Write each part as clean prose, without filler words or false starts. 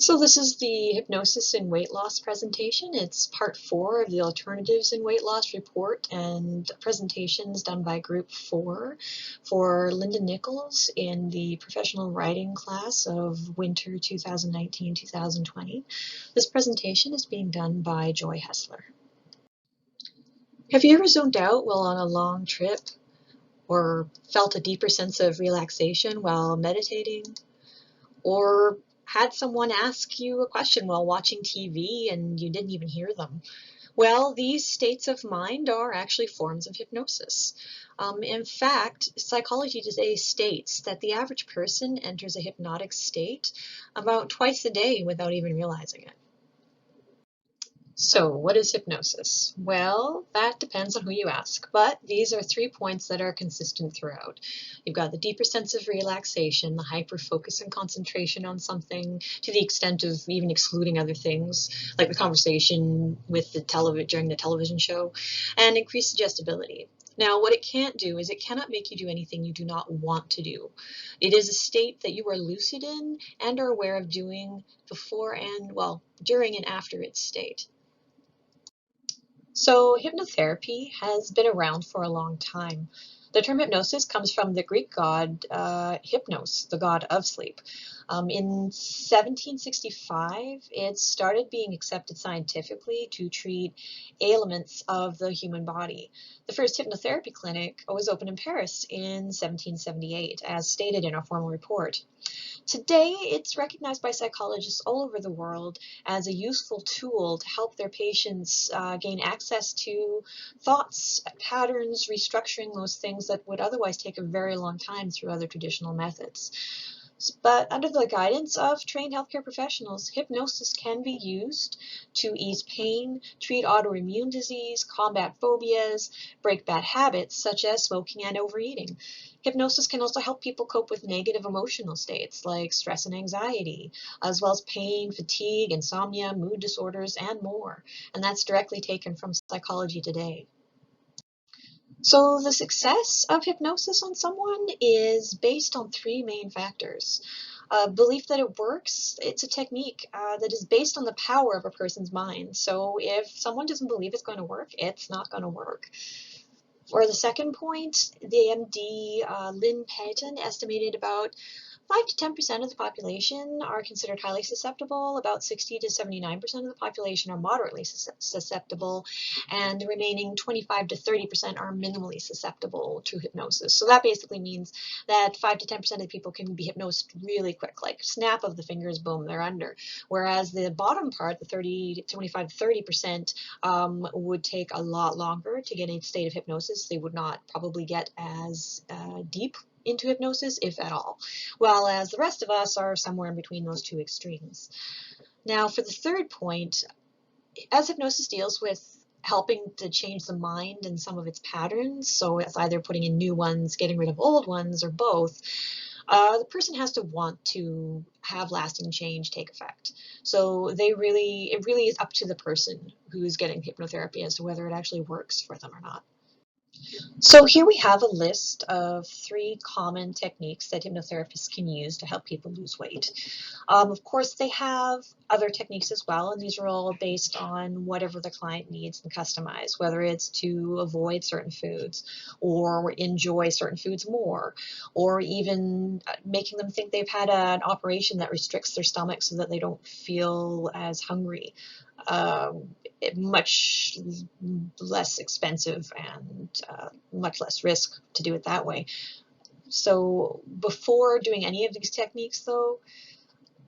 So this is the hypnosis and weight loss presentation. It's part 4 of the alternatives in weight loss report and presentations done by group 4 for Linda Nichols in the professional writing class of winter 2019-2020. This presentation is being done by Joy-Haessler. Have you ever zoned out while on a long trip or felt a deeper sense of relaxation while meditating? Or had someone ask you a question while watching TV and you didn't even hear them? Well, these states of mind are actually forms of hypnosis. In fact, psychology today states that the average person enters a hypnotic state about twice a day without even realizing it. So, what is hypnosis? Well, that depends on who you ask, but these are 3 points that are consistent throughout. You've got the deeper sense of relaxation, the hyper focus and concentration on something to the extent of even excluding other things, like the conversation with during the television show, and increased suggestibility. Now, what it can't do is it cannot make you do anything you do not want to do. It is a state that you are lucid in and are aware of doing before and, well, during and after its state. So hypnotherapy has been around for a long time. The term hypnosis comes from the Greek god Hypnos, the god of sleep. In 1765, it started being accepted scientifically to treat ailments of the human body. The first hypnotherapy clinic was opened in Paris in 1778, as stated in a formal report. Today, it's recognized by psychologists all over the world as a useful tool to help their patients gain access to thoughts, patterns, restructuring those things that would otherwise take a very long time through other traditional methods. But under the guidance of trained healthcare professionals, hypnosis can be used to ease pain, treat autoimmune disease, combat phobias, break bad habits such as smoking and overeating. Hypnosis can also help people cope with negative emotional states like stress and anxiety, as well as pain, fatigue, insomnia, mood disorders, and more. And that's directly taken from Psychology Today. So the success of hypnosis on someone is based on 3 main factors. Belief that it works, it's a technique that is based on the power of a person's mind. So if someone doesn't believe it's going to work, it's not going to work. For the second point, the MD Lynn Payton estimated about 5 to 10% of the population are considered highly susceptible, about 60 to 79% of the population are moderately susceptible, and the remaining 25 to 30% are minimally susceptible to hypnosis. So that basically means that 5 to 10% of the people can be hypnosed really quick, like snap of the fingers, boom, they're under. Whereas the bottom part, the 25 to 30%, would take a lot longer to get in a state of hypnosis. They would not probably get as deep into hypnosis, if at all, while as the rest of us are somewhere in between those 2 extremes. Now, for the third point, as hypnosis deals with helping to change the mind and some of its patterns, so it's either putting in new ones, getting rid of old ones, or both, the person has to want to have lasting change take effect. So it really is up to the person who's getting hypnotherapy as to whether it actually works for them or not. So here we have a list of 3 common techniques that hypnotherapists can use to help people lose weight. Of course, they have other techniques as well, and these are all based on whatever the client needs and customized, whether it's to avoid certain foods or enjoy certain foods more, or even making them think they've had an operation that restricts their stomach so that they don't feel as hungry. Much less expensive and much less risk to do it that way. So before doing any of these techniques, though,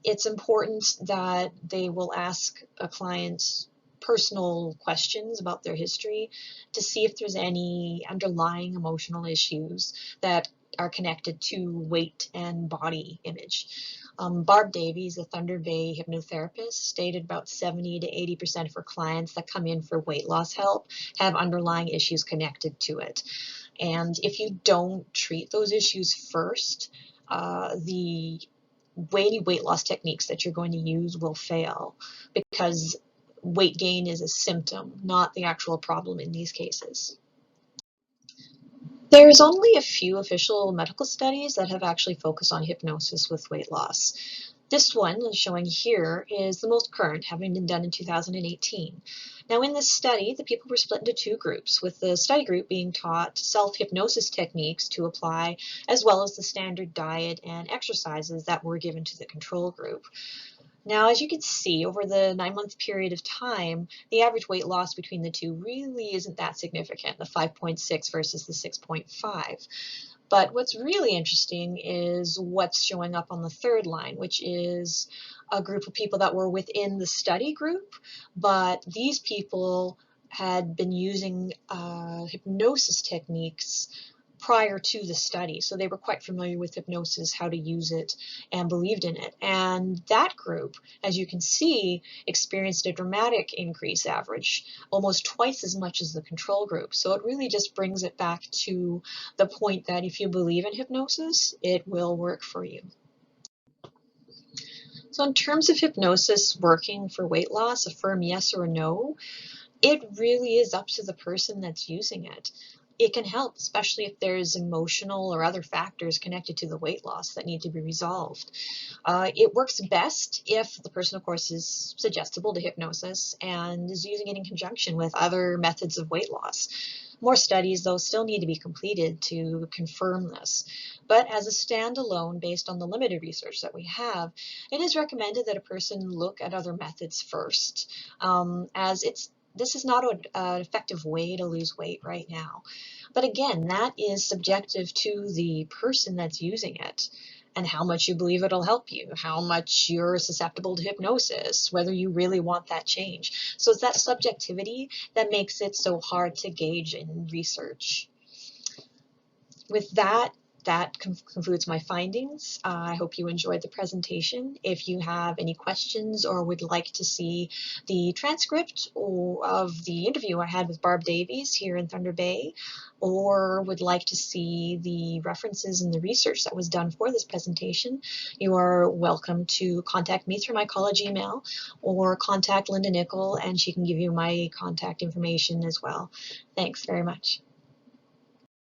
it's important that they will ask a client personal questions about their history to see if there's any underlying emotional issues that are connected to weight and body image. Barb Davies, a Thunder Bay hypnotherapist, stated about 70 to 80% of her clients that come in for weight loss help have underlying issues connected to it. And if you don't treat those issues first, the weight loss techniques that you're going to use will fail, because weight gain is a symptom, not the actual problem in these cases. There's only a few official medical studies that have actually focused on hypnosis with weight loss. This one showing here is the most current, having been done in 2018. Now in this study, the people were split into two groups, with the study group being taught self-hypnosis techniques to apply, as well as the standard diet and exercises that were given to the control group. Now, as you can see, over the 9-month period of time, the average weight loss between the two really isn't that significant, the 5.6 versus the 6.5. But what's really interesting is what's showing up on the third line, which is a group of people that were within the study group, but these people had been using hypnosis techniques prior to the study. So they were quite familiar with hypnosis, how to use it, and believed in it. And that group, as you can see, experienced a dramatic increase average, almost twice as much as the control group. So it really just brings it back to the point that if you believe in hypnosis, it will work for you. So in terms of hypnosis working for weight loss, a firm yes or a no, it really is up to the person that's using it. It can help, especially if there's emotional or other factors connected to the weight loss that need to be resolved. It works best if the person, of course, is suggestible to hypnosis and is using it in conjunction with other methods of weight loss. More studies, though, still need to be completed to confirm this. But as a standalone, based on the limited research that we have, it is recommended that a person look at other methods first, as this is not an effective way to lose weight right now. But again, that is subjective to the person that's using it and how much you believe it'll help you, how much you're susceptible to hypnosis, whether you really want that change. So it's that subjectivity that makes it so hard to gauge in research. With that, that concludes my findings. I hope you enjoyed the presentation. If you have any questions or would like to see the transcript of the interview I had with Barb Davies here in Thunder Bay, or would like to see the references and the research that was done for this presentation, you are welcome to contact me through my college email or contact Linda Nickel, and she can give you my contact information as well. Thanks very much.